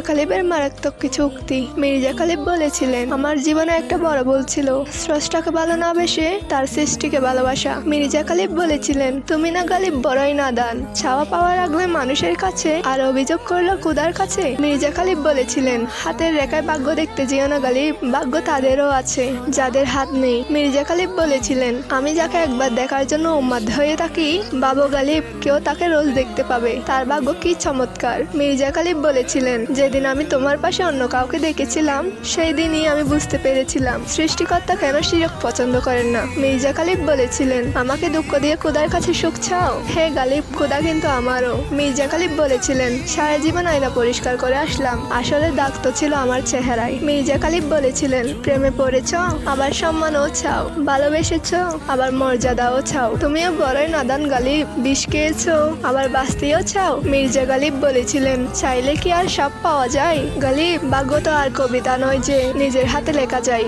মির্জা গালিবের মারাত্মক কিছু উক্তি। মির্জা গালিব বলেছিলেন, আমার জীবনে একটা বড় ভুল ছিল, স্রষ্টাকে ভালো না বেশে তার সৃষ্টিকে ভালোবাসা। মির্জা গালিব বলেছিলেন, তুমি না গালিব বড়ই নাদান, চাওয়া পাওয়ার আগলে মানুষের কাছে আর অভিযোগ করলো খুদার কাছে। মির্জা গালিব বলেছিলেন, হাতের রেখায় ভাগ্য দেখতে যেও না গালিব, ভাগ্য তাদেরও আছে যাদের হাত নেই। মির্জা গালিব বলেছিলেন, আমি যাকে একবার দেখার জন্য উন্মাদ হয়ে থাকি, বাবু গালিব কেউ তাকে রোজ দেখতে পাবে, তার ভাগ্য কি চমৎকার। মির্জা গালিব বলেছিলেন, যেদিন আমি তোমার পাশে অন্য কাউকে দেখেছিলাম সেই দিনই আমি বুঝতে পেরেছিলাম সৃষ্টিকর্তা কেন শিরক পছন্দ করেন না। মির্জা গালিব বলেছিলেন, আমাকে দুঃখ দিয়ে খুদার কাছে সুখ চাও? হে গালিব, খুদা কিন্তু আমারও। মির্জা গালিব বলেছিলেন, সারা জীবন আয়না পরিষ্কার করে আসলাম, আসলে দাগ তো ছিল আমার চেহারায়। মির্জা গালিব বলেছিলেন, প্রেমে পড়েছ, আবার সম্মানও চাও, ভালোবেসেছ, আবার মর্যাদাও চাও, তুমিও বড়ই নাদান গালিব, বিষ খেয়েছো, আবার বাঁচতেও চাও। মির্জা গালিব বলেছিলেন, চাইলে কি আর সব পাওয়া যায়? গালিব, ভাগ্য তো আর কবিতা নয় যে নিজের হাতে লেখা যায়।